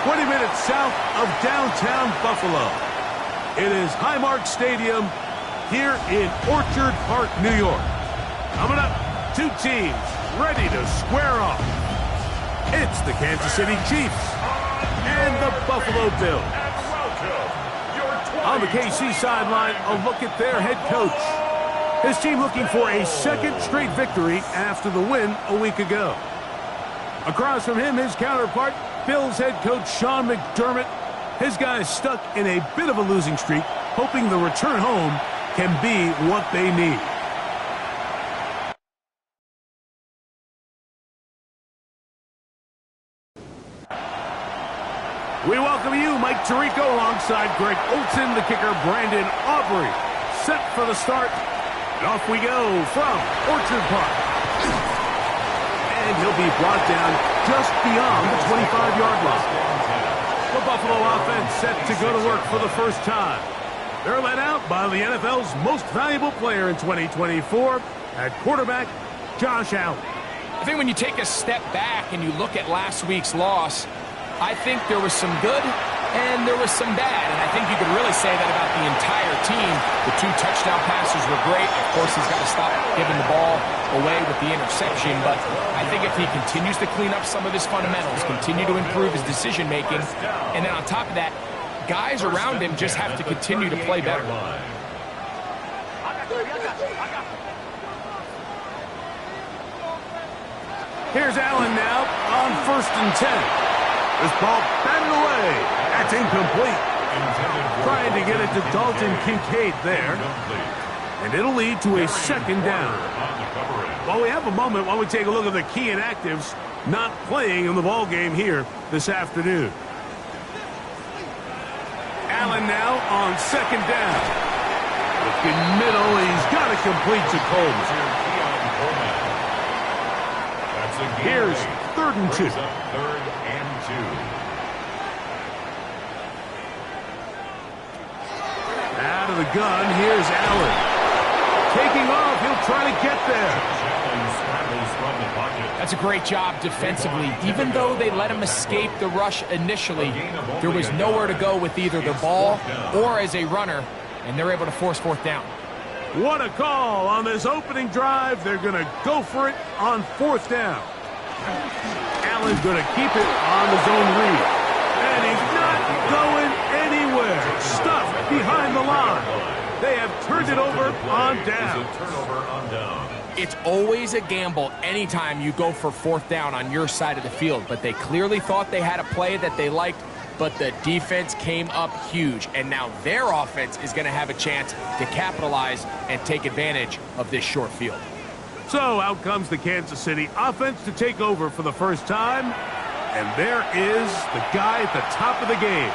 20 minutes south of downtown Buffalo. It is Highmark Stadium here in Orchard Park, New York. Coming up, two teams ready to square off. It's the Kansas City Chiefs and the Buffalo Bills. On the KC sideline, a look at their head coach. His team looking for a second straight victory after the win a week ago. Across from him, his counterpart, Bills head coach Sean McDermott. His guys stuck in a bit of a losing streak, hoping the return home can be what they need. We welcome you, Mike Tirico, alongside Greg Olson, the kicker, Brandon Aubrey. Set for the start, and off we go from Orchard Park. And he'll be brought down just beyond the 25-yard line. The Buffalo offense set to go to work for the first time. They're led out by the NFL's most valuable player in 2024 at quarterback, Josh Allen. I think when you take a step back and you look at last week's loss, I think there was some good and there was some bad. And I think you could really say that about the entire team. The 2 touchdown passes were great. Of course, he's got to stop giving the ball away with the interception. But I think if he continues to clean up some of his fundamentals, continue to improve his decision-making, and then on top of that, guys around him just have to continue to play better. Here's Allen now on 1st and 10. This ball batted away. That's incomplete. Trying to get it to Dalton Kincaid there. And it'll lead to a second down. Well, we have a moment while we take a look at the key inactives not playing in the ball game here this afternoon. Allen now on 2nd down. Looking middle, he's got to complete to Coleman. Here's 3rd and 2. Out of the gun, here's Allen. Taking off, he'll try to get there. That's a great job defensively. Even though they let him escape the rush initially, there was nowhere to go with either the ball or as a runner, and they're able to force 4th down. What a call on this opening drive. They're going to go for it on 4th down. Allen's going to keep it on the zone read. And he's not going anywhere. Stuffed behind the line. They have turned it over on down. It's always a gamble anytime you go for 4th down on your side of the field. But they clearly thought they had a play that they liked, but the defense came up huge. And now their offense is going to have a chance to capitalize and take advantage of this short field. So out comes the Kansas City offense to take over for the first time. And there is the guy at the top of the game,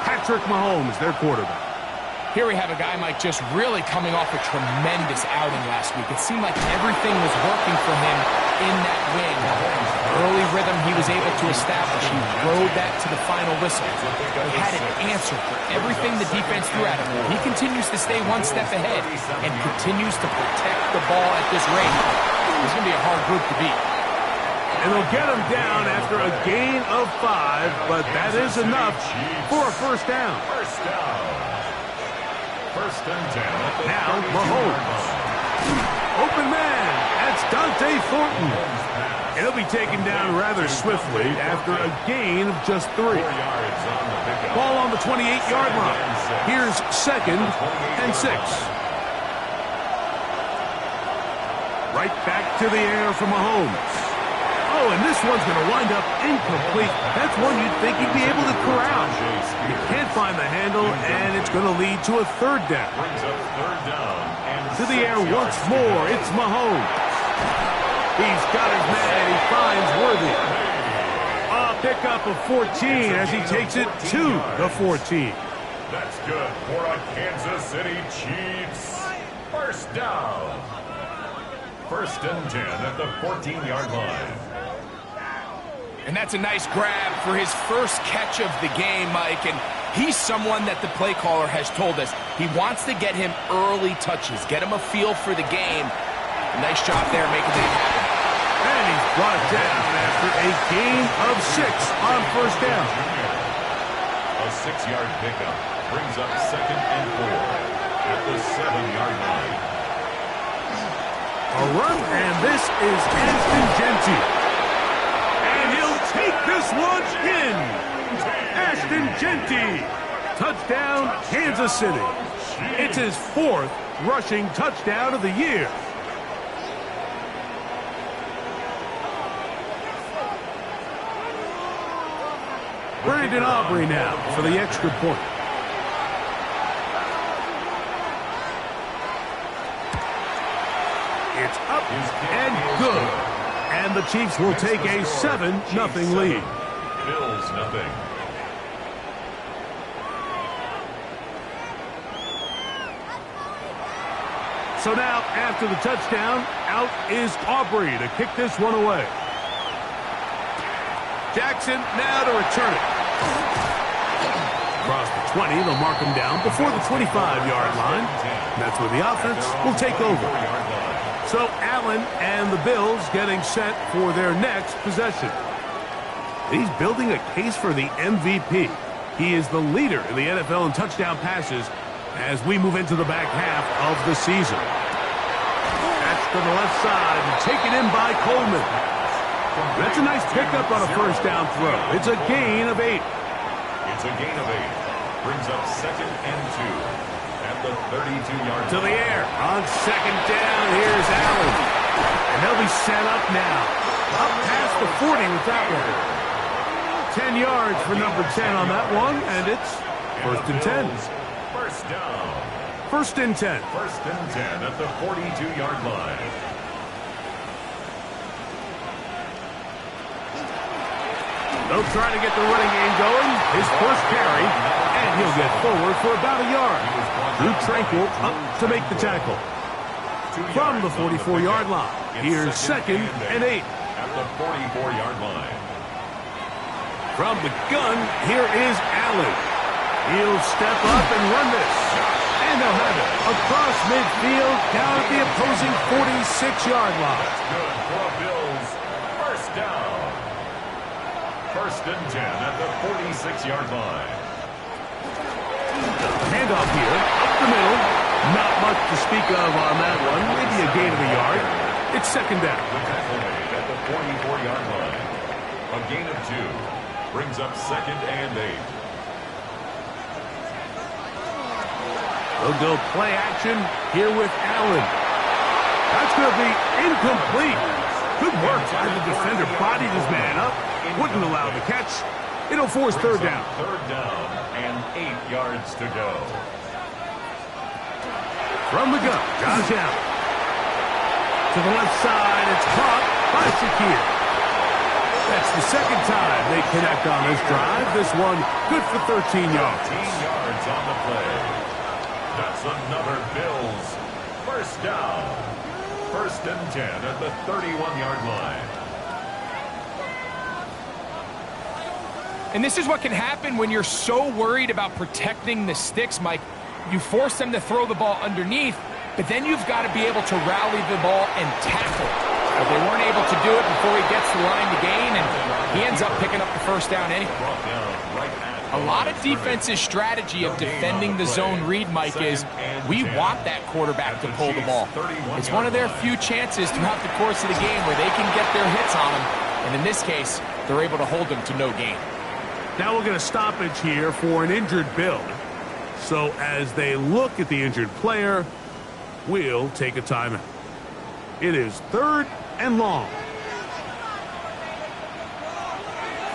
Patrick Mahomes, their quarterback. Here we have a guy, Mike, just really coming off a tremendous outing last week. It seemed like everything was working for him in that win. Early rhythm he was able to establish. He rode that to the final whistle. He had an answer for everything the defense threw at him. He continues to stay one step ahead and continues to protect the ball at this rate. It's going to be a hard group to beat. And they'll get him down after a gain of 5, but that is enough for a 1st down. Now Mahomes. Open man. That's Dante Thornton. And he'll be taken down rather swiftly after a gain of just 3. Ball on the 28-yard line. Here's 2nd and 6. Right back to the air for Mahomes. Oh, and this one's going to wind up incomplete. That's one you'd think he'd be able to corral. He can't find the handle, and it's going to lead to a 3rd down. To the air once more, it's Mahomes. He's got his man, he finds Worthy. A pickup of 14 as he takes it to the 14. That's good for a Kansas City Chiefs. 1st down. 1st and 10 at the 14-yard line. And that's a nice grab for his first catch of the game, Mike. And he's someone that the play caller has told us he wants to get him early touches, get him a feel for the game. Nice job there making that happen. And he's brought down after a gain of 6 on 1st down. 6-yard pickup brings up 2nd and 4 at the 7-yard line. A run, and this is Ashton Jeanty. And he'll take this one in. Ashton Jeanty. Touchdown, Kansas City. It's his 4th rushing touchdown of the year. Brandon Aubrey now for the extra point. It's up and good. And the Chiefs will take a 7-0 lead. Bills nothing. So now, after the touchdown, out is Aubrey to kick this one away. Jackson now to return it. Across the 20, they'll mark him down before the 25-yard line. That's where the offense will take over. So Allen and the Bills getting set for their next possession. He's building a case for the MVP. He is the leader in the NFL in touchdown passes as we move into the back half of the season. That's to the left side and taken in by Coleman. That's a nice pickup on a first down throw. It's a gain of 8. It's a gain of 8. Brings up 2nd and 2 at the 32-yard line. To the air. On 2nd down, here's Allen. And they'll be set up now. Up past the 40 with that one. 10 yards for number 10 on that one, and it's 1st and 10. First down. 1st and 10. 1st and 10 at the 42-yard line. They'll try to get the running game going. His first carry, and he'll get forward for about a yard. Drew Tranquill up to make the tackle. From the 44-yard line, here's 2nd and 8. At the 44-yard line. From the gun, here is Allen. He'll step up and run this. And they'll have it across midfield down at the opposing 46-yard line. Good for Bills. First down. 1st and 10 at the 46-yard line. Handoff here, up the middle. Not much to speak of on that one. Maybe a gain of a yard. It's 2nd down. The tackle made at the 44-yard line. A gain of 2. Brings up 2nd and 8. They'll go play action here with Allen. That's going to be incomplete. Good work by the defender. Bodied his man up. Wouldn't allow the catch. It'll force 3rd down. 3rd down and 8 yards to go. From the gun, Josh Allen. To the left side, it's caught by Shakir. That's the 2nd time they connect on this drive. This one good for 13 yards. 13 yards on the play. That's another Bills. First down. 1st and 10 at the 31-yard line. And this is what can happen when you're so worried about protecting the sticks, Mike. You force them to throw the ball underneath, but then you've got to be able to rally the ball and tackle. But they weren't able to do it before he gets the line to gain, and he ends up picking up the first down anyway. A lot of defense's strategy of defending the zone read, Mike, is we want that quarterback to pull the ball. It's one of their few chances throughout the course of the game where they can get their hits on him, and in this case, they're able to hold him to no gain. Now we'll get a stoppage here for an injured Bill. So as they look at the injured player, we'll take a timeout. It is 3rd and long.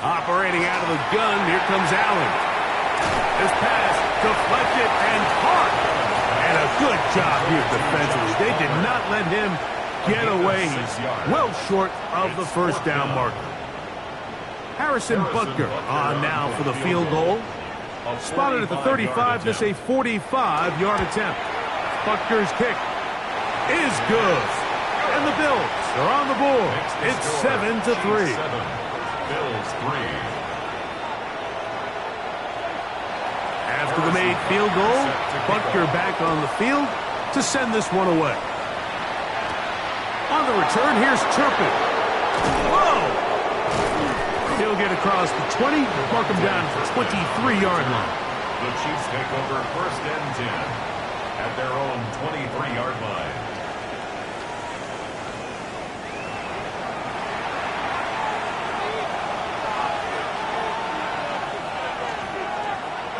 Operating out of the gun, here comes Allen. This pass deflected and caught. And a good job here defensively. They did not let him get away. He's well short of the first down marker. Harrison Butker on now for the field goal. Spotted at the 35, this a 45-yard attempt. Butker's kick is good. And the Bills are on the board. It's 7-3. Bills 3. After the made field goal, Butker back on the field to send this one away. On the return, here's Turpin. Whoa! he'll get across the 20, mark him down at the 23-yard line. The Chiefs take over 1st and 10 at their own 23-yard line.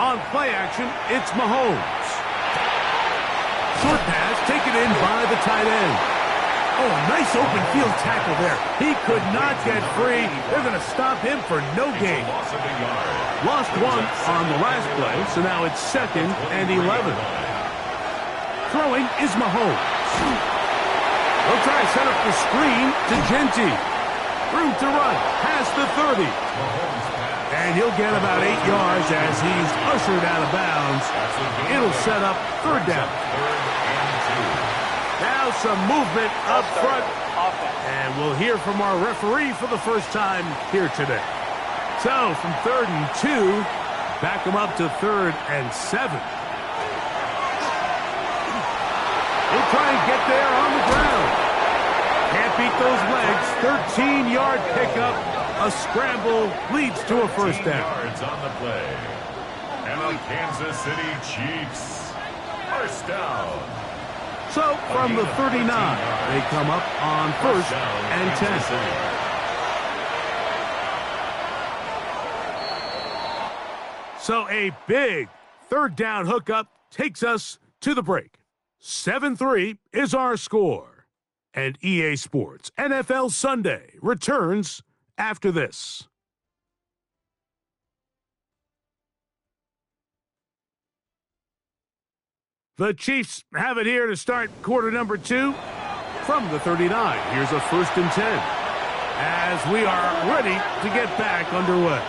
On play action, it's Mahomes. Short pass taken in by the tight end. Oh, a nice open field tackle there. He could not get free. They're going to stop him for no gain. Lost one on the last play, so now it's 2nd and 11. Throwing is Mahomes. They'll try to set up the screen to Genty. Room to run, past the 30. And he'll get about 8 yards as he's ushered out of bounds. It'll set up 3rd down. Now some movement up front. And we'll hear from our referee for the first time here today. So from 3rd and 2, back them up to 3rd and 7. He'll try and get there on the ground. Can't beat those legs. 13-yard pickup. A scramble leads to a 1st down. Yards on the play. And the Kansas City Chiefs. 1st down. So from the 39, they come up on 1st and 10. So a big 3rd down hookup takes us to the break. 7-3 is our score. And EA Sports NFL Sunday returns after this. The Chiefs have it here to start quarter number 2 from the 39. Here's a 1st and 10 as we are ready to get back underway.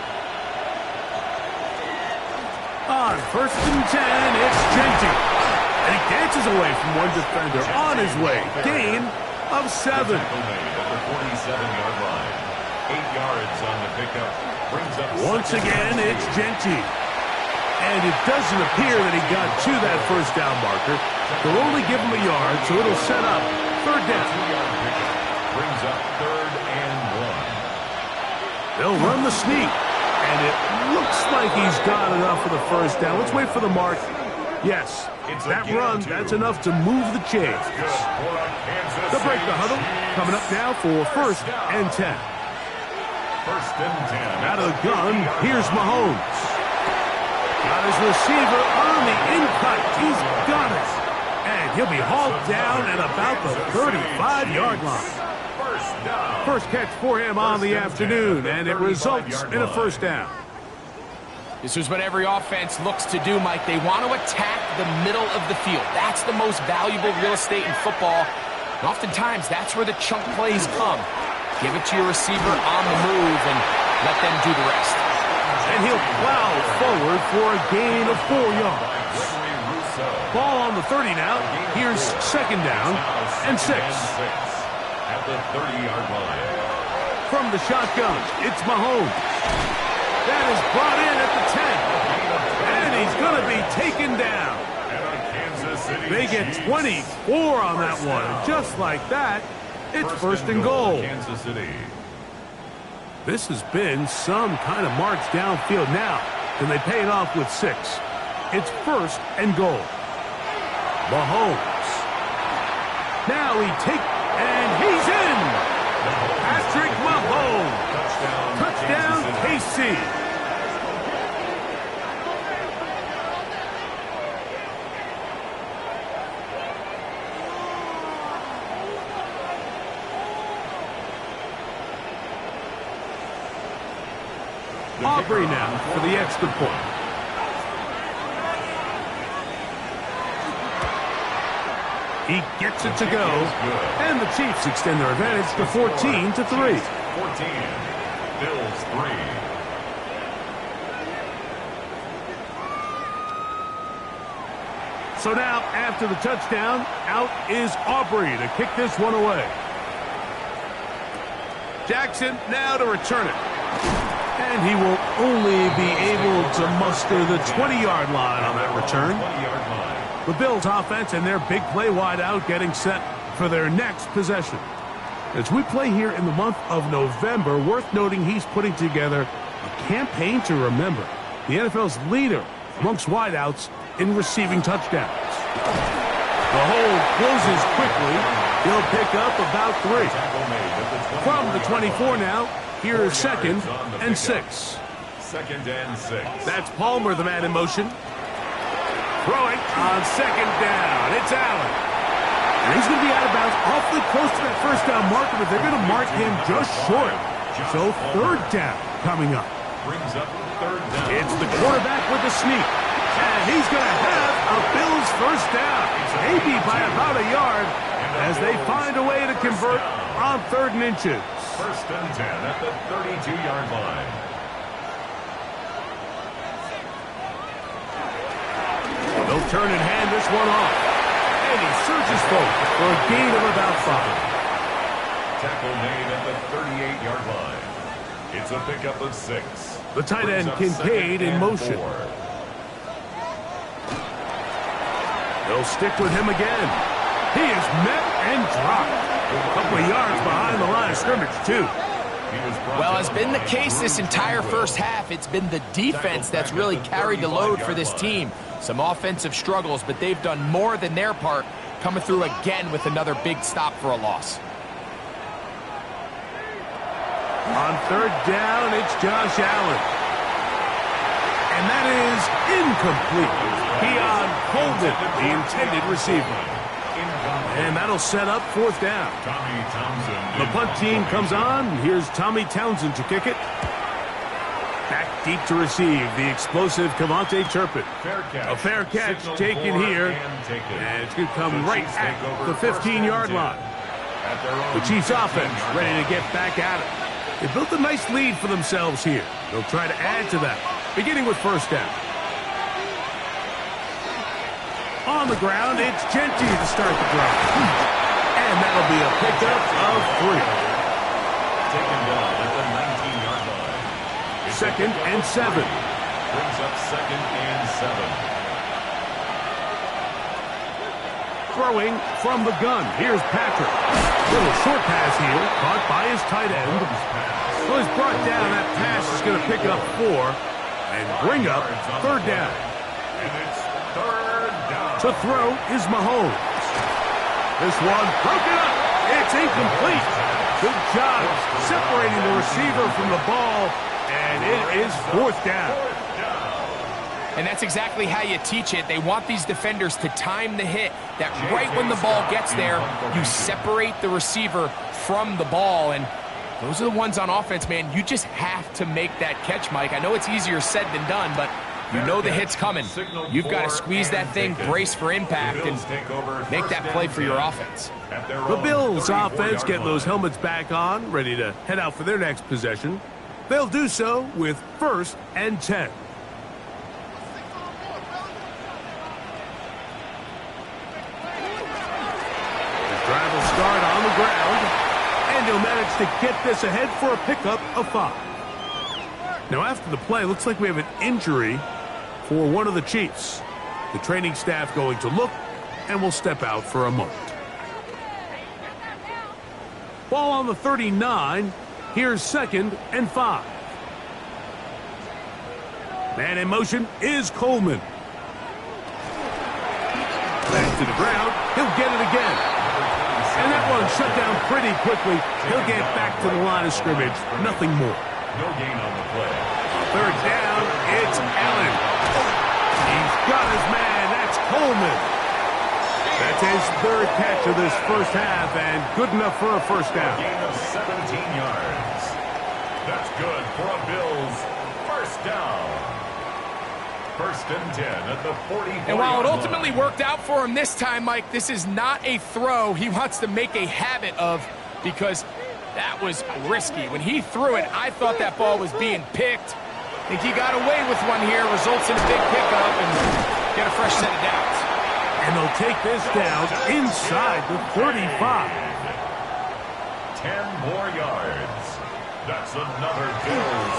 On 1st and 10, it's Genty. And he dances away from one defender on his way. Gain of 7. At the 47-yard line. 8 yards on the pickup. Brings up Once again, it's Genty. And it doesn't appear that he got to that 1st down marker. They'll only give him a yard, so it'll set up 3rd down. 2-yard pickup. Brings up 3rd and 1. They'll run the sneak. And it looks like he's got enough for the 1st down. Let's wait for the mark. Yes, that run, that's enough to move the chains. They'll break the huddle. Coming up now for 1st and 10. 1st and 10. Out of the gun, here's Mahomes. Got his receiver on the in-cut. He's got it. And he'll be hauled down at about the 35-yard line. 1st down. First catch for him on the afternoon, and it results in a 1st down. This is what every offense looks to do, Mike. They want to attack the middle of the field. That's the most valuable real estate in football. And oftentimes, that's where the chunk plays come. Give it to your receiver on the move and let them do the rest. And he'll plow forward for a gain of 4 yards. Ball on the 30 now. Here's 2nd down and 6. At the 30-yard line. From the shotgun, it's Mahomes. That is brought in at the 10. And he's going to be taken down. They get 24 on that one. And just like that, it's 1st and goal. Kansas City. This has been some kind of march downfield now. Can they pay it off with 6? It's 1st and goal. Mahomes. Now and he's in. Patrick Mahomes. Touchdown KC. Aubrey now for the extra point. He gets it to go, and the Chiefs extend their advantage to 14-3. 14. Bills 3. So now, after the touchdown, out is Aubrey to kick this one away. Jackson now to return it. And he will only be able to muster the 20-yard line on that return. The Bills offense and their big play wide out getting set for their next possession. As we play here in the month of November, worth noting he's putting together a campaign to remember. The NFL's leader amongst wideouts in receiving touchdowns. The hold closes quickly. He'll pick up about 3. From the 24 now, here is 2nd and 6. 2nd and 6. That's Palmer, the man in motion. Throwing on 2nd down. It's Allen. And he's going to be out of bounds awfully close to that first down marker, but they're going to mark him just short. So 3rd down coming up. Brings up 3rd down. It's the quarterback with the sneak. And he's going to have a Bills first down. Maybe by about a yard as they find a way to convert on 3rd and inches. 1st and 10 at the 32-yard line. They'll turn and hand this one off. And he surges forward for a gain of about 5. Tackle made at the 38-yard line. It's a pickup of 6. The tight end Kincaid in motion. 4. They'll stick with him again. He is met and dropped. A couple of yards behind the line of scrimmage, too. Well, as been the case this entire first half, it's been the defense that's really carried the load for this team. Some offensive struggles, but they've done more than their part, coming through again with another big stop for a loss. On 3rd down, it's Josh Allen. And that is incomplete. Keon Coleman, the intended receiver. And that'll set up 4th down. Tommy Townsend. The punt team comes on. Here's Tommy Townsend to kick it. Back deep to receive the explosive Kevontae Turpin. A fair catch taken here. And it's going to come right at the 15-yard line. The Chiefs offense ready to get back at it. They built a nice lead for themselves here. They'll try to add to that, beginning with 1st down. On the ground, it's Genty to start the drive. And that'll be a pickup of 3. Taken down at the 19-yard line. 2nd and 7. Brings up 2nd and 7. Throwing from the gun. Here's Patrick. Little short pass here, caught by his tight end. So he's brought down. That pass is going to pick up 4 and bring up 3rd down. And it's 3rd down. To throw is Mahomes. This one broken up. It's incomplete. Good job separating the receiver from the ball, and it is 4th down. And that's exactly how you teach it. They want these defenders to time the hit, that right when the ball gets there, you separate the receiver from the ball. And those are the ones on offense, man. You just have to make that catch, Mike. I know it's easier said than done, but you know the hit's coming. You've got to squeeze that thing, brace for impact, and make that play for your offense. The Bills offense getting those helmets back on, ready to head out for their next possession. They'll do so with 1st and 10. Drive will start on the ground, and he'll manage to get this ahead for a pickup of 5. Now, after the play, looks like we have an injury for one of the Chiefs. The training staff going to look, and will step out for a moment. Ball on the 39. Here's 2nd and 5. Man in motion is Coleman. Back to the ground. He'll get it again. And that one shut down pretty quickly. He'll get back to the line of scrimmage. Nothing more. No gain on the play. 3rd down, it's Allen. He's got his man. That's Coleman. That's his 3rd catch of this first half, and good enough for a first down. Gain of 17 yards. That's good for a Bills first down. 1st and 10 at the 44. And while it ultimately worked out for him this time, Mike, this is not a throw he wants to make a habit of, because that was risky. When he threw it, I thought that ball was being picked. I think he got away with one here, results in a big pickup, and get a fresh set of downs. And they'll take this down inside the 35. 10 more yards. That's another Bills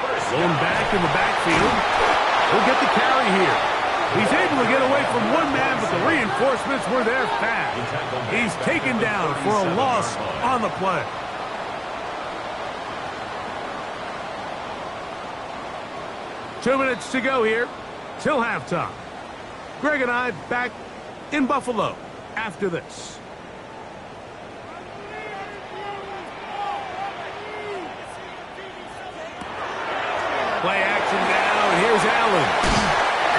first Blown back in the backfield. He'll get the carry here. He's able to get away from one man, but the reinforcements were there fast. He's taken down for a loss on the play. Two minutes to go here till halftime. Greg and I back in Buffalo after this. Play action now, and here's Allen.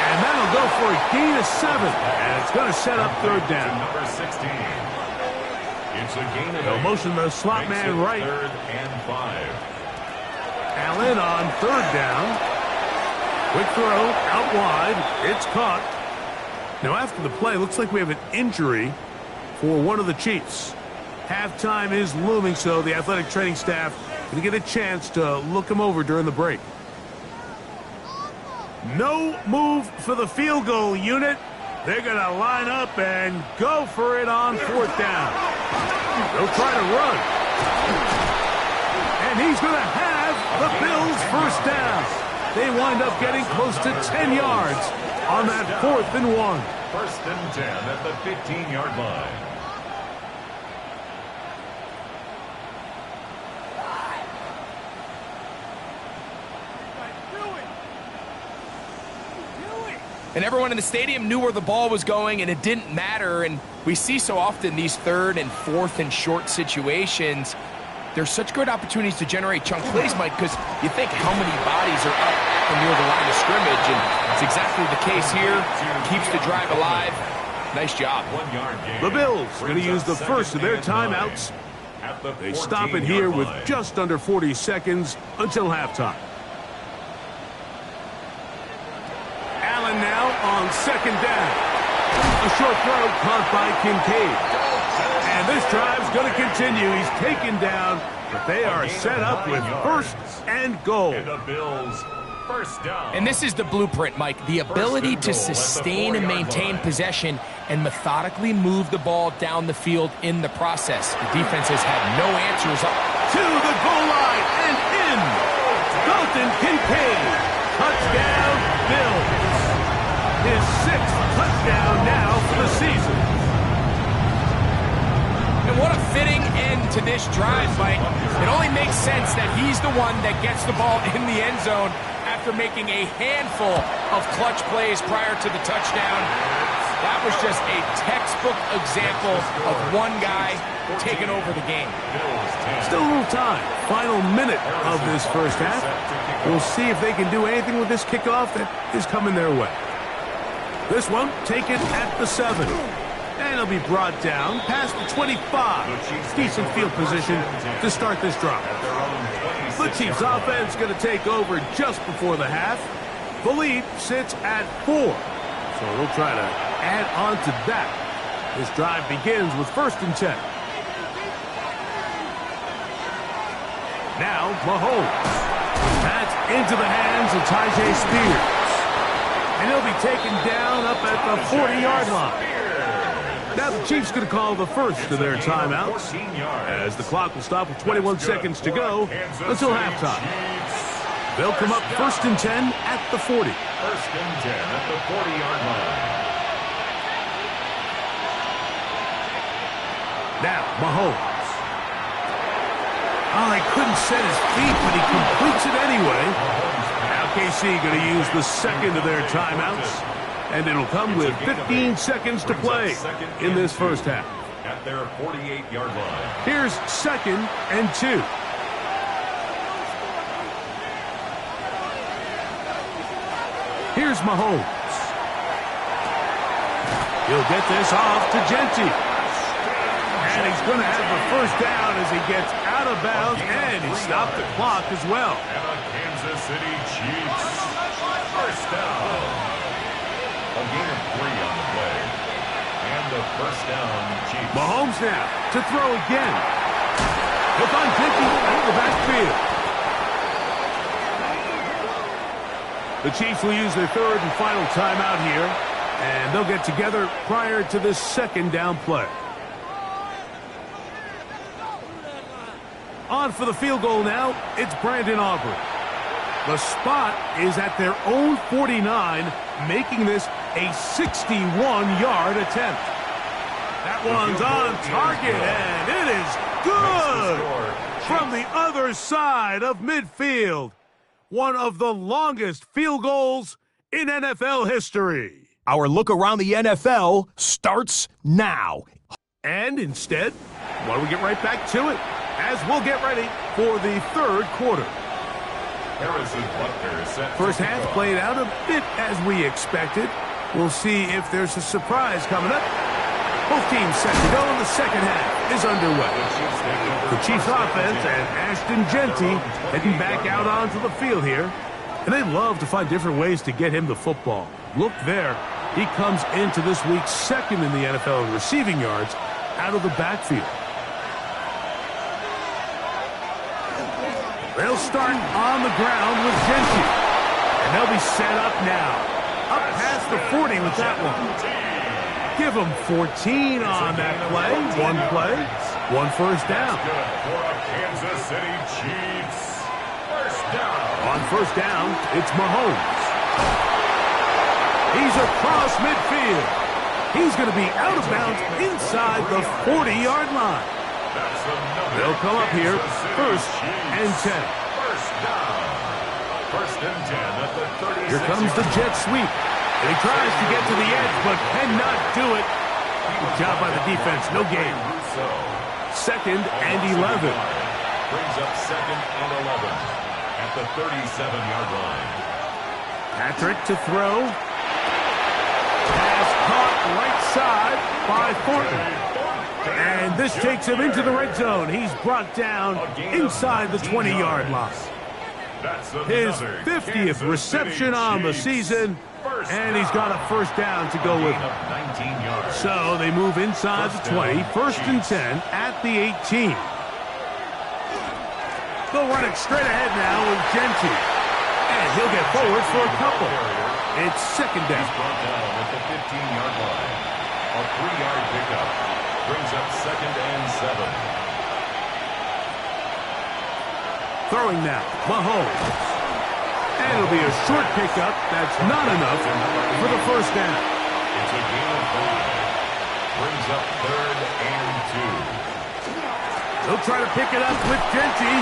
And that'll go for a gain of 7. And it's going to set up third down. Number 16. It's a gain of 8. They'll motion the slot man right. 3rd and 5. Allen on third down. Quick throw, out wide. It's caught. Now after the play, looks like we have an injury for one of the Chiefs. Halftime is looming, so the athletic training staff going to get a chance to look him over during the break. No move for the field goal unit. They're going to line up and go for it on fourth down. They'll try to run. And he's going to have the Bills first down. They wind up getting close to 10 yards on that 4th and 1. 1st and 10 at the 15-yard line. And everyone in the stadium knew where the ball was going, and it didn't matter. And we see so often these 3rd and 4th and short situations. There's such good opportunities to generate chunk plays, Mike, because you think how many bodies are up and near the line of scrimmage, and it's exactly the case here. Keeps the drive alive. Nice job. 1-yard gain. The Bills going to use the first of their timeouts. They stop it here with just under 40 seconds until halftime. Allen now on 2nd down. A short throw caught by Kincaid. And this drive's going to continue. He's taken down, but they are set up with 1st and goal. And the Bills first down. And this is the blueprint, Mike. The ability to sustain and maintain possession and methodically move the ball down the field in the process. The defense has had no answers up to the goal line and in. Dalton Kincaid. Touchdown, Bills. His 6th touchdown now for the season. And what a fitting end to this drive, Mike. It only makes sense that he's the one that gets the ball in the end zone after making a handful of clutch plays prior to the touchdown. That was just a textbook example of one guy taking over the game. Still a little time. Final minute of this first half. We'll see if they can do anything with this kickoff that is coming their way. This one taken at the 7. And it'll be brought down past the 25. Decent field position to start this drive. The Chiefs offense going to take over just before the half. The lead sits at 4. So we'll try to add on to that. This drive begins with 1st and 10. Now Mahomes. That's into the hands of Tyjae Spears. And he'll be taken down up at the 40-yard line. Now the Chiefs going to call the first of their timeouts as the clock will stop with 21 seconds to go until halftime. They'll come up 1st and 10 at the 40. 1st and 10 at the 40-yard line. Now Mahomes. Oh, he couldn't set his feet, but he completes it anyway. Now KC going to use the 2nd of their timeouts. And it'll come with 15 seconds to play in this first half. At their 48-yard line. Here's 2nd and 2. Here's Mahomes. He'll get this off to Genty. And he's going to have the first down as he gets out of bounds, and he stopped the clock as well. And a Kansas City Chiefs first down. A gain of 3 on the play. And the first down, Chiefs. Mahomes now to throw again. He'll find Genty out of the backfield. The Chiefs will use their 3rd and final timeout here, and they'll get together prior to this 2nd down play. On for the field goal now, it's Brandon Aubrey. The spot is at their own 49, making this a 61-yard attempt. That one's on target, and it is good from the other side of midfield. One of the longest field goals in NFL history. Our look around the NFL starts now. And instead, why don't we get right back to it as we'll get ready for the third quarter. Harrison Butker is set. First half played out a bit as we expected. We'll see if there's a surprise coming up. Both teams set to go, and the second half is underway. The Chiefs offense and Ashton Jeanty heading back out onto the field here. And they love to find different ways to get him the football. Look there. He comes into this week second in the NFL in receiving yards out of the backfield. They'll start on the ground with Jeanty. And they'll be set up now. Up past the 40 with that one. Give them 14 on that play. One first down. Good for a Kansas City Chiefs. First down. On first down, it's Mahomes. He's across midfield. He's going to be out of bounds inside the 40-yard line. They'll come up here, first and 10. First down. First and 10 at the 36. Here comes the jet sweep. And he tries to get to the edge, but cannot do it. Good job by the defense. No gain. Second and 11. Brings up second and 11 at the 37-yard line. Patrick to throw. Pass caught right side by Thornton. And this takes him into the red zone. He's brought down inside the 20-yard line. His 50th reception on the season, and he's got a first down to go with him. So they move inside the 20, first and 10 at the 18. They'll run it straight ahead now with Jeanty. And he'll get forward for a couple. It's second down. He's brought down at the 15-yard line. A 3-yard pickup brings up second and 7. Throwing now, Mahomes. And it'll be a short pickup. That's not enough for the first down. It's a gain of 5. Brings up third and 2. They'll try to pick it up with Jeanty.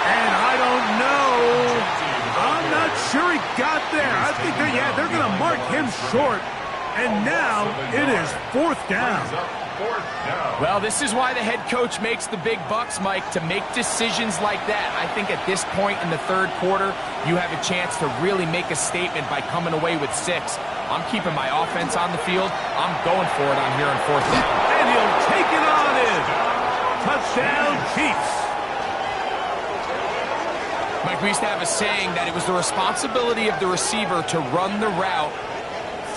And I don't know. I'm not sure he got there. I think they're going to mark him short. And now it is fourth down. Well, this is why the head coach makes the big bucks, Mike, to make decisions like that. I think at this point in the third quarter, you have a chance to really make a statement by coming away with 6. I'm keeping my offense on the field. I'm going for it on here on fourth down. And he'll take it on in. Touchdown, Chiefs. Mike, we used to have a saying that it was the responsibility of the receiver to run the route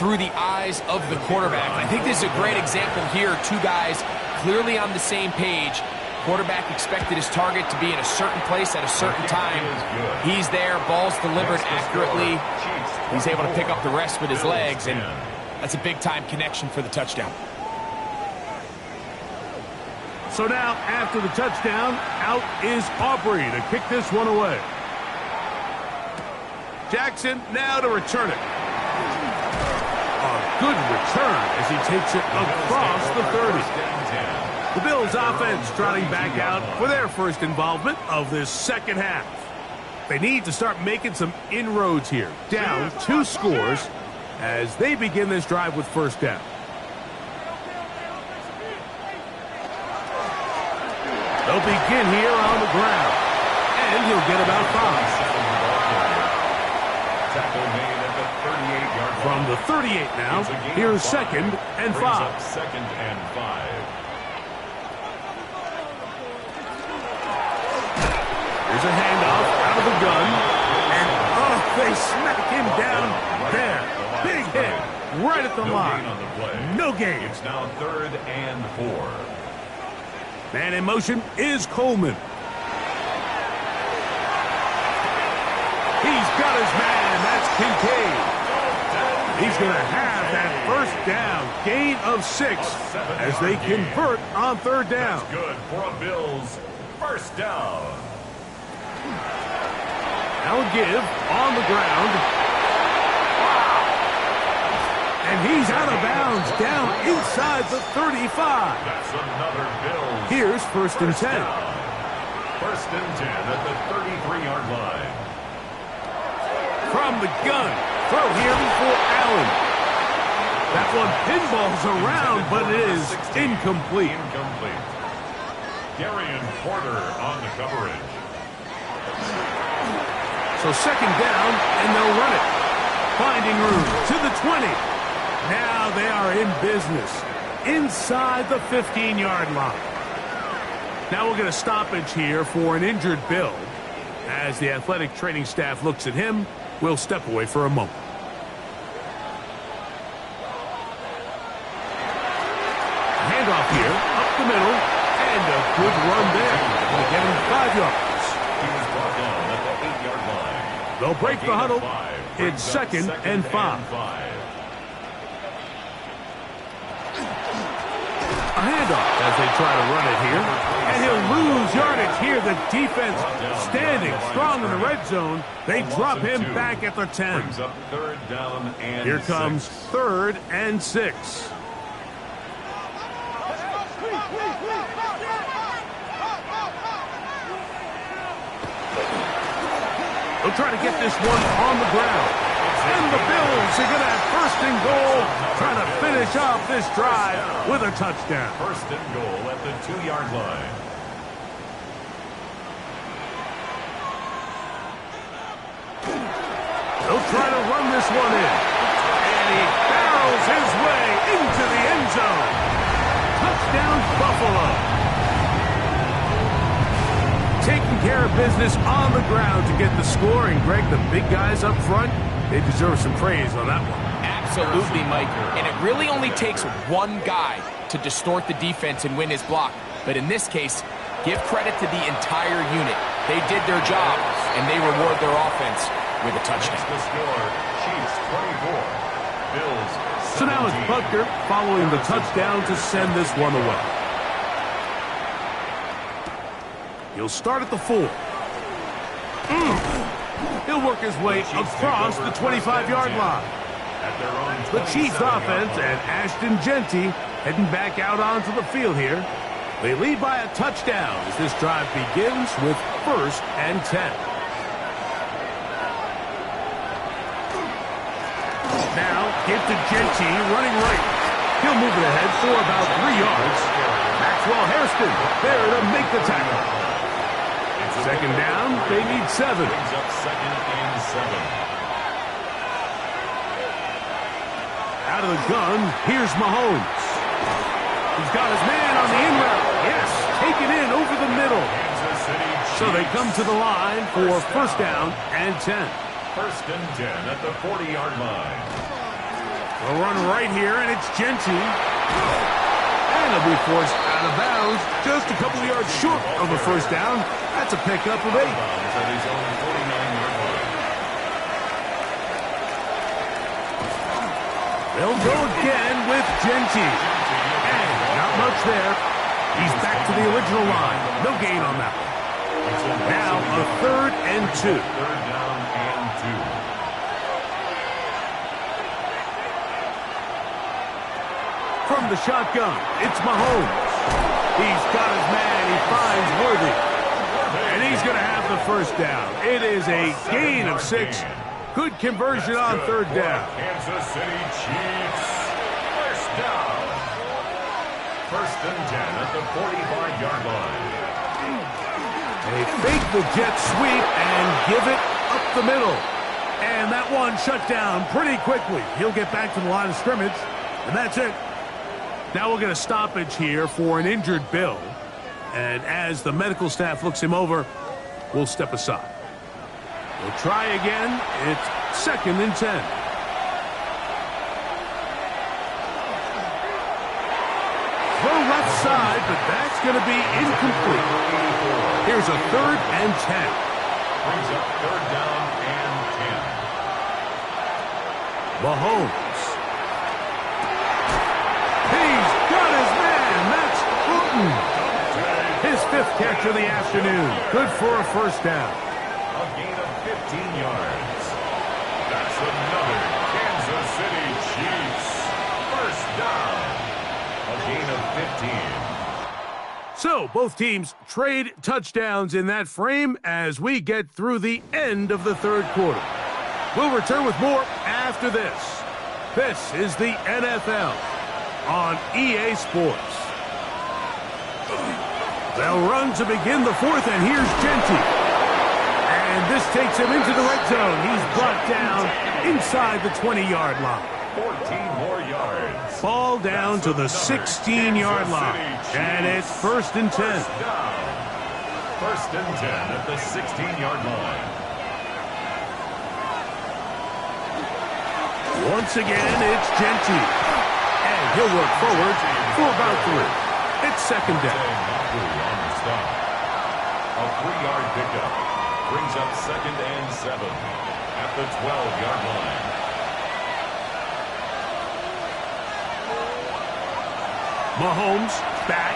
through the eyes of the quarterback. I think this is a great example here. Two guys clearly on the same page. Quarterback expected his target to be in a certain place at a certain time. He's there, ball's delivered accurately. He's able to pick up the rest with his legs, and that's a big-time connection for the touchdown. So now, after the touchdown, out is Aubrey to kick this one away. Jackson now to return it. A good return as he takes it across the 30. The Bills offense trotting back out for their first involvement of this second half. They need to start making some inroads here. Down 2 scores as they begin this drive with first down. They'll begin here on the ground. And he'll get about 5. Tackle made at the 38-yard line. From the 38 now, here's second and 5. Second and 5. Here's a handoff out of the gun. And, they smack him down there. Big hit right at the line. No gain. It's now third and 4. Man in motion is Coleman. He's got his man. That's Kincaid. He's going to have that first down. Gain of 6 as they convert on third down. That's good for a Bills first down. Now a give on the ground. And he's out of bounds, down inside the 35. That's another Bills. Here's first and 10. Down. First and 10 at the 33-yard line. From the gun, throw here for Allen. That one pinballs around, but it is incomplete. Incomplete. Darian Porter on the coverage. So second down, and they'll run it. Finding room to the 20. Now they are in business inside the 15-yard line. Now we'll get a stoppage here for an injured Bill. As the athletic training staff looks at him, we'll step away for a moment. Handoff here, up the middle, and a good run there. Going to get him 5 yards. He was brought down at the 8-yard line. They'll break the huddle. It's second and 5. A handoff as they try to run it here. And he'll lose yardage here. The defense standing strong in the red zone. They drop him back at the 10. Brings up third down and Here comes 3rd and 6. They'll try to get this one on the ground. And the Bills are going to have first and goal, trying to finish off this drive with a touchdown. First and goal at the 2-yard line. They'll try to run this one in. And he barrels his way into the end zone. Touchdown, Buffalo. Taking care of business on the ground to get the score. And Greg, the big guys up front, they deserve some praise on that one. Absolutely, Mike. And it really only takes one guy to distort the defense and win his block. But in this case, give credit to the entire unit. They did their job, and they reward their offense with a touchdown. The score, Chiefs 24, Bills 17. So now it's Butker following the touchdown to send this one away. He'll start at the 4. He'll work his way across the 25-yard line. The Chiefs offense and Ashton Jeanty heading back out onto the field here. They lead by a touchdown as this drive begins with 1st and 10. Now, give to Jeanty running right. He'll move it ahead for about 3 yards. Maxwell Hairston there to make the tackle. Second down, they need 7. Brings up second and 7. Out of the gun, here's Mahomes. He's got his man on the in route. Yes, taken in over the middle. Kansas City Chiefs. So they come to the line for first down and 10. First and 10 at the 40-yard line. They'll run right here, and it's Jeanty. And he'll be forced out of bounds just a couple of yards short of a first down. That's a pickup of 8. At his own 49-yard line. They'll go again with Jeanty. And not much there. He's back to the original line. No gain on that one. Now a 3rd and 2. Third down and 2. From the shotgun, it's Mahomes. He's got his man. He finds Worthy. And he's going to have the first down. It is a gain of 6. Good conversion on 3rd down. Kansas City Chiefs. First down. First and 10 at the 45-yard line. They fake the jet sweep and give it up the middle. And that one shut down pretty quickly. He'll get back to the line of scrimmage, and that's it. Now we'll get a stoppage here for an injured Bill. And as the medical staff looks him over, we'll step aside. We'll try again. It's second and 10. Throw left side, but that's going to be incomplete. Here's a 3rd and 10. Brings up third down and 10. Mahomes. He's got his man. That's Houghton. His 5th catch of the afternoon. Good for a first down. A gain of 15 yards. That's another Kansas City Chiefs. down. A gain of 15. So, both teams trade touchdowns in that frame as we get through the end of the third quarter. We'll return with more after this. This is the NFL on EA Sports. They'll run to begin the fourth, and here's Genty. And this takes him into the red zone. He's brought down inside the 20-yard line. 14 more yards. Ball down to the 16-yard line. And it's 1st and 10. First down. 1st and 10 at the 16-yard line. Once again, it's Genty. And he'll work forward for about 3. It's 2nd down. On the stop. A 3-yard pickup brings up 2nd and 7 at the 12-yard line. Mahomes back.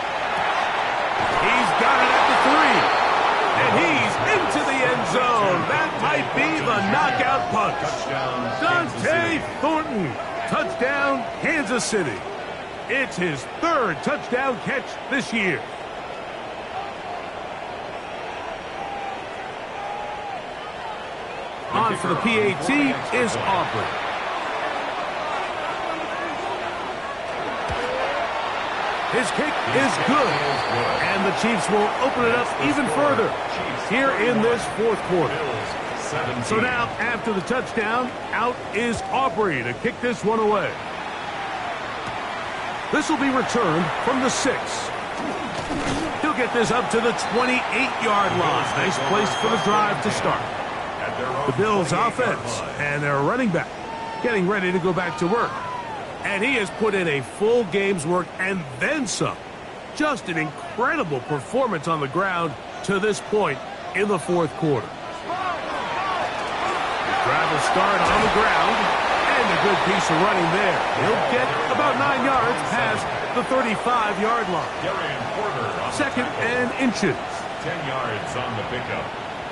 He's got it at the 3. And he's into the end zone. That might be the knockout punch. Dante Thornton. Touchdown, Kansas City. It's his 3rd touchdown catch this year. On for the PAT is Aubrey. His kick is good, and the Chiefs will open it up even further here in this 4th quarter. So now, after the touchdown, out is Aubrey to kick this one away. This will be returned from the 6. He'll get this up to the 28-yard line. Nice place for the drive to start. The Bills' offense and their running back getting ready to go back to work. And he has put in a full game's work and then some. Just an incredible performance on the ground to this point in the 4th quarter. The drive will start on the ground, and a good piece of running there. He'll get about 9 yards past the 35-yard line. 2nd and inches. 10 yards on the pickup.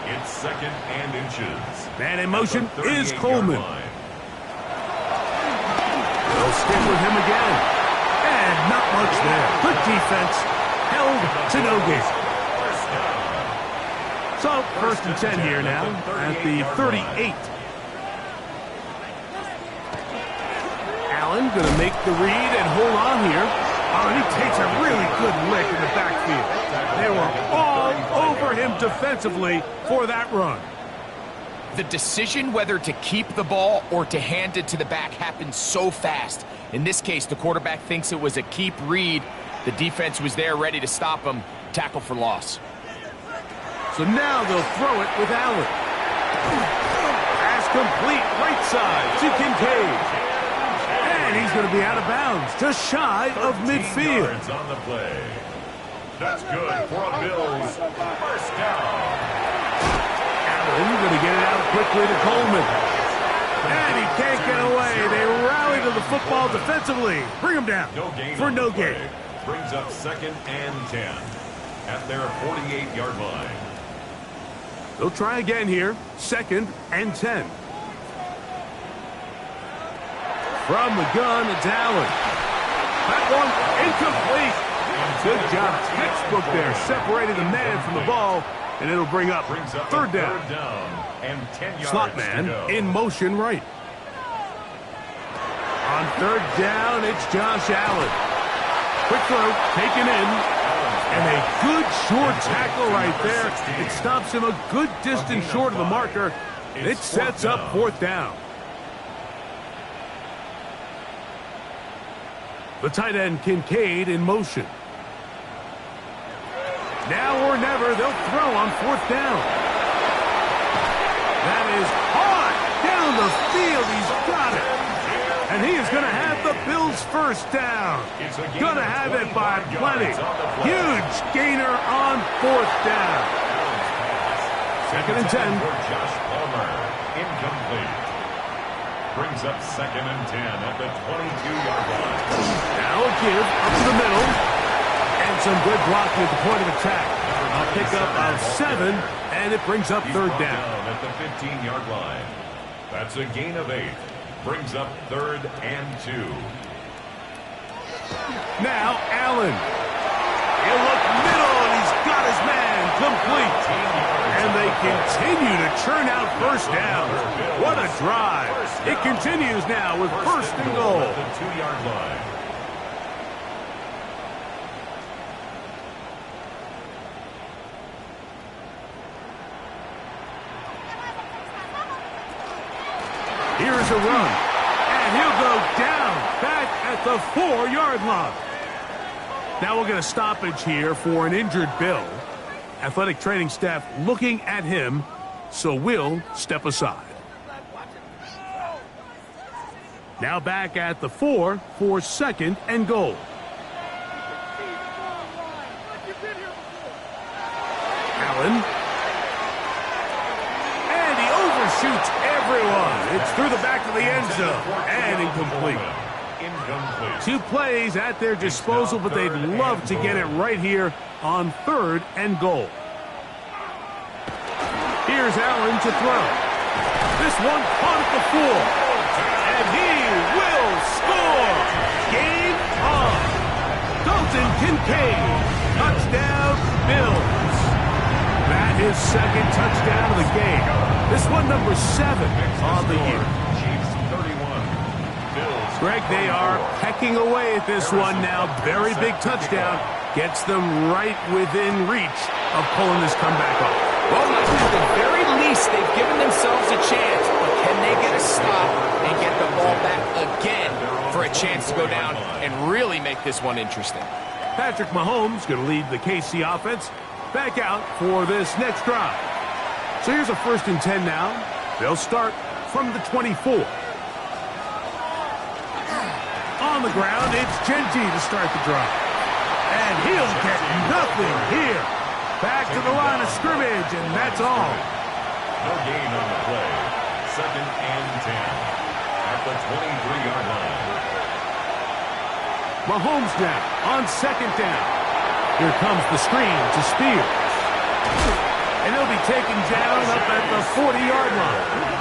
It's 2nd and inches. Man in motion is Coleman. They'll stick with him again. And not much there. Good defense. Held to no gain. So, 1st and 10 here now at the 38. Allen going to make the read and hold on here. Oh, and he takes a really good lick in the backfield. They were all over him defensively for that run. The decision whether to keep the ball or to hand it to the back happens so fast. In this case, the quarterback thinks it was a keep read. The defense was there ready to stop him. Tackle for loss. So now they'll throw it with Allen. Pass complete right side to Kincaid. And he's going to be out of bounds, just shy of midfield. Yards on the play. That's good for a Bills 1st down. Allen going to get it out quickly to Coleman. And he can't get away. They rally to the football defensively. Bring him down for no gain. Brings up 2nd and 10 at their 48-yard line. They'll try again here. 2nd and 10. From the gun, it's Allen. That one incomplete. Good job. Textbook there. Separated the man from the ball, and it'll bring up 3rd down. And 10 yards Slot man in motion right. On 3rd down, it's Josh Allen. Quick throw, taken in. And a good short tackle right there. It stops him a good distance short of the marker. It sets up 4th down. The tight end, Kincaid, in motion. Now or never, they'll throw on 4th down. That is hard down the field. He's got it. And he is going to have the Bills' 1st down. Going to have it by plenty. Huge gainer on 4th down. 2nd and 10. Josh Palmer, incomplete. Brings up 2nd and 10 at the 22-yard line. Now a give up to the middle. And some good blocking at the point of attack. A pickup of 7, and it brings up 3rd down. At the 15-yard line. That's a gain of 8. Brings up 3rd and 2. Now Allen. He'll look middle, and he's got his man complete. And they continue to churn out first down. What a drive. It continues now with first and goal. The 2-yard line. Here's a run. And he'll go down back at the 4-yard line. Now we'll get a stoppage here for an injured Bill. Athletic training staff looking at him, so we'll step aside. Now back at the 4 for second and goal. Allen. And he overshoots everyone. It's through the back of the end zone and incomplete. Two plays at their disposal, but they'd love to get it right here on third and goal. Here's Allen to throw. This one caught at the 4. And he will score. Game on. Dalton Kincaid. Touchdown, Bills. That is second touchdown of the game. This one number 7 on the year. Greg, they are pecking away at this one now. Very big touchdown. Gets them right within reach of pulling this comeback off. Well, Mike, at the very least, they've given themselves a chance. But can they get a stop and get the ball back again for a chance to go down and really make this one interesting? Patrick Mahomes going to lead the KC offense back out for this next drive. So here's a 1st and 10 now. They'll start from the 24. On the ground, it's Genty to start the drive. And he'll get nothing here. Back to the line of scrimmage, and that's all. No gain on the play. 2nd and 10 at the 23-yard line. Mahomes now on 2nd down. Here comes the screen to Spears. And he'll be taken down up at the 40-yard line.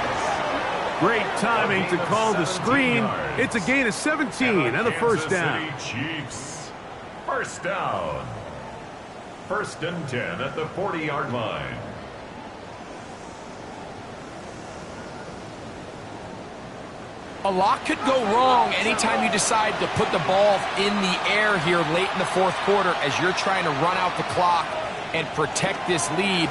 Great timing to call the screen. It's a gain of 17 and a first down. Chiefs. First down. 1st and 10 at the 40-yard line. A lot could go wrong anytime you decide to put the ball in the air here late in the 4th quarter as you're trying to run out the clock and protect this lead.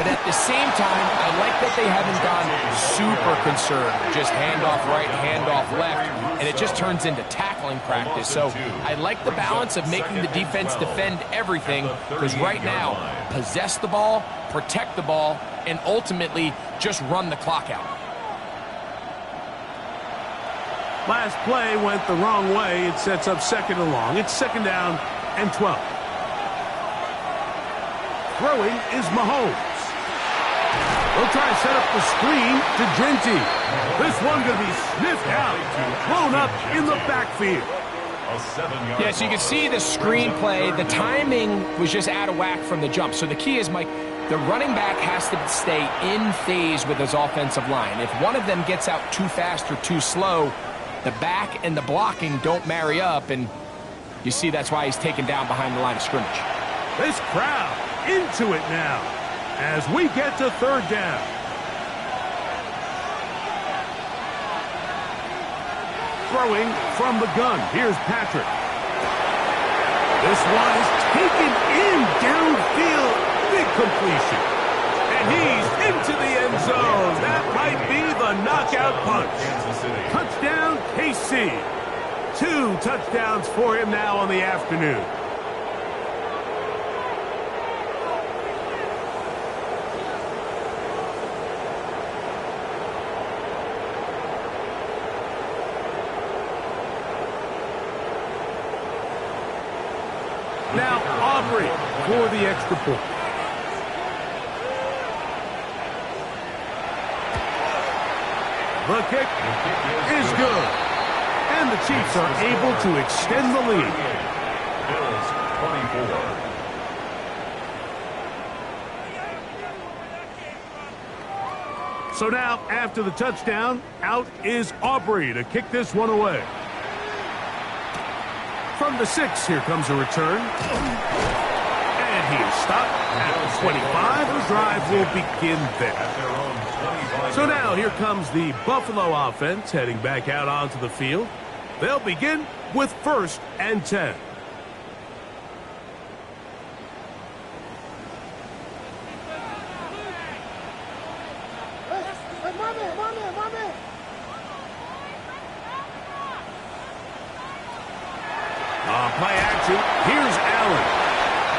But at the same time, I like that they haven't gone super conservative. Just handoff right, handoff left, and it just turns into tackling practice. So I like the balance of making the defense defend everything, because right now, possess the ball, protect the ball, and ultimately just run the clock out. Last play went the wrong way. It sets up 2nd and long. It's 2nd down and 12. Throwing is Mahomes. They'll try to set up the screen to Genty. This one going to be sniffed out, blown up in the backfield. Yeah, so you can see the screenplay. The timing was just out of whack from the jump. So the key is, Mike, the running back has to stay in phase with his offensive line. If one of them gets out too fast or too slow, the back and the blocking don't marry up, and you see that's why he's taken down behind the line of scrimmage. This crowd into it now as we get to 3rd down. Throwing from the gun. Here's Patrick. This one is taken in downfield. Big completion. And he's into the end zone. That might be the knockout punch. Touchdown, KC. 2 touchdowns for him now on the afternoon. Now Aubrey for the extra point. The kick is good. And the Chiefs are able to extend the lead. Bills 24. So now, after the touchdown, out is Aubrey to kick this one away. From From the 6, here comes a return. And he is stopped at the 25. The drive will begin there. So now here comes the Buffalo offense heading back out onto the field. They'll begin with 1st and 10. Play action. Here's Allen.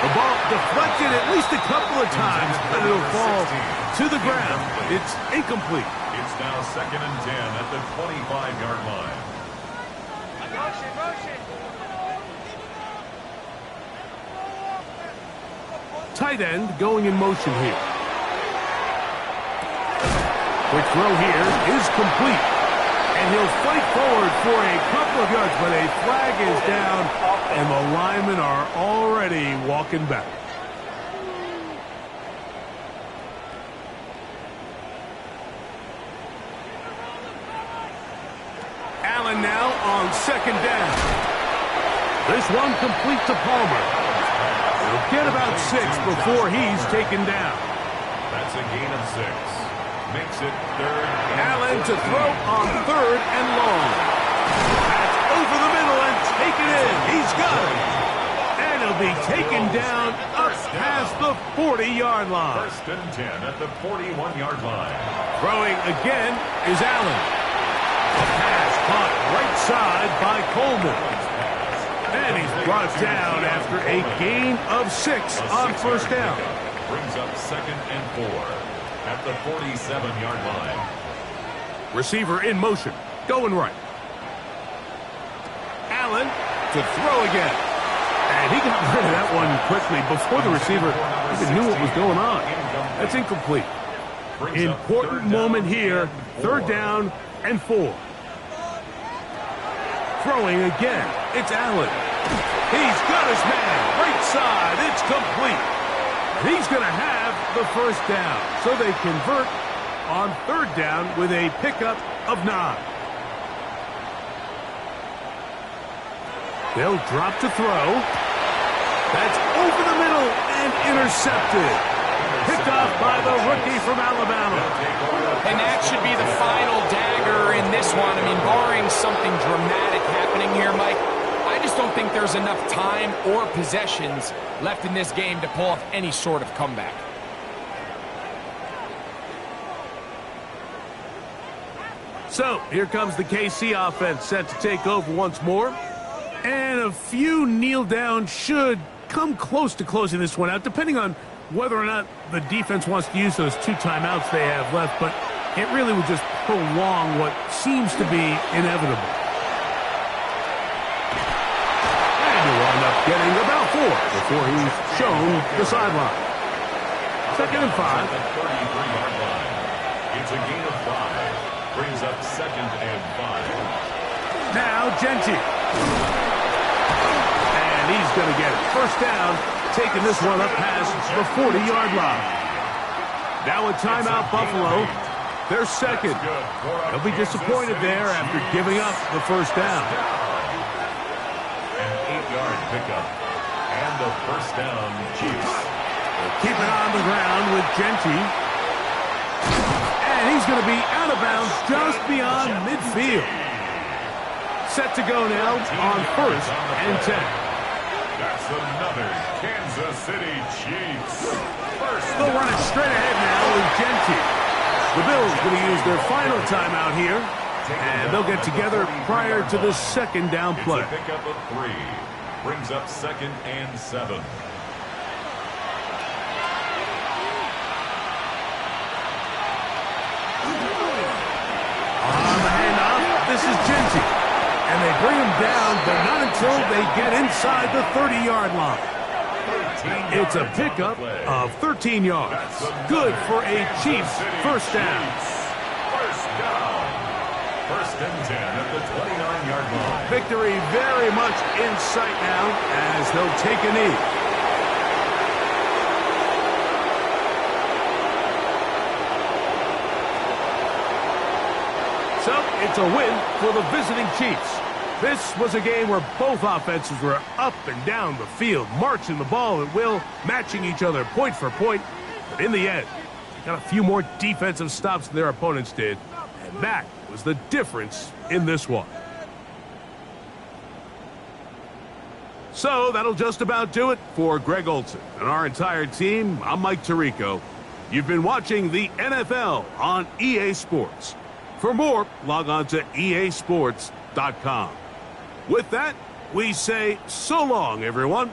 The ball deflected at least a couple of times, but it'll fall to the ground. It's incomplete. It's now 2nd and 10 at the 25-yard line. Tight end going in motion here. Quick throw here is complete. And he'll fight forward for a couple of yards, but a flag is down, and the linemen are already walking back. Allen now on 2nd down. This one complete to Palmer. He'll get about 6 before he's taken down. That's a gain of 6. Makes it 3rd. Allen to throw on 3rd and long. That's over the middle and taken in. He's got it. And he'll be taken down up past the 40-yard line. 1st and 10 at the 41-yard line. Throwing again is Allen. A pass caught right side by Coleman. And he's brought down after a gain of 6 on 1st down. Brings up 2nd and 4. At the 47-yard line. Receiver in motion, going right. Allen to throw again. And he got rid of that one quickly before the receiver even knew what was going on. That's incomplete. Important moment here, 3rd down and 4. Throwing again, it's Allen. He's got his man, right side, it's complete. He's going to have the 1st down, so they convert on 3rd down with a pickup of 9. They'll drop to throw. That's over the middle and intercepted. Picked off by the rookie from Alabama. And that should be the final dagger in this one. I mean, barring something dramatic happening here, Mike, I just don't think there's enough time or possessions left in this game to pull off any sort of comeback. So, here comes the KC offense set to take over once more. And a few kneel down should come close to closing this one out, depending on whether or not the defense wants to use those 2 timeouts they have left. But it really would just prolong what seems to be inevitable. And he'll wind up getting about 4 before he's shown the sideline. 2nd and 5. It's a gain of 5. Brings up 2nd and 5. Now Genty. And he's going to get it. 1st down, taking this one up past the 40-yard line. Now a timeout, Buffalo. They're 2nd. They'll be disappointed there after giving up the 1st down. An 8-yard pickup. And the 1st down, Chiefs. They'll keep it on the ground with Genty. And he's going to be out of bounds just beyond midfield. Set to go now on 1st and 10. That's another Kansas City Chiefs. They'll run it straight ahead now with Genty. The Bills going to use their final timeout here, and they'll get together prior to the 2nd down play. It's a pickup of 3. Brings up 2nd and 7. On the handoff, this is Genty. And they bring him down, but not until they get inside the 30-yard line. It's a pickup of 13 yards. Good for a Chiefs 1st down. 1st down. 1st and 10 at the 29-yard line. Victory very much in sight now as they'll take a knee. So it's a win for the visiting Chiefs. This was a game where both offenses were up and down the field, marching the ball at will, matching each other point for point. But in the end, they got a few more defensive stops than their opponents did, and that was the difference in this one. So that'll just about do it for Greg Olsen and our entire team. I'm Mike Tirico. You've been watching the NFL on EA Sports. For more, log on to easports.com. With that, we say so long, everyone.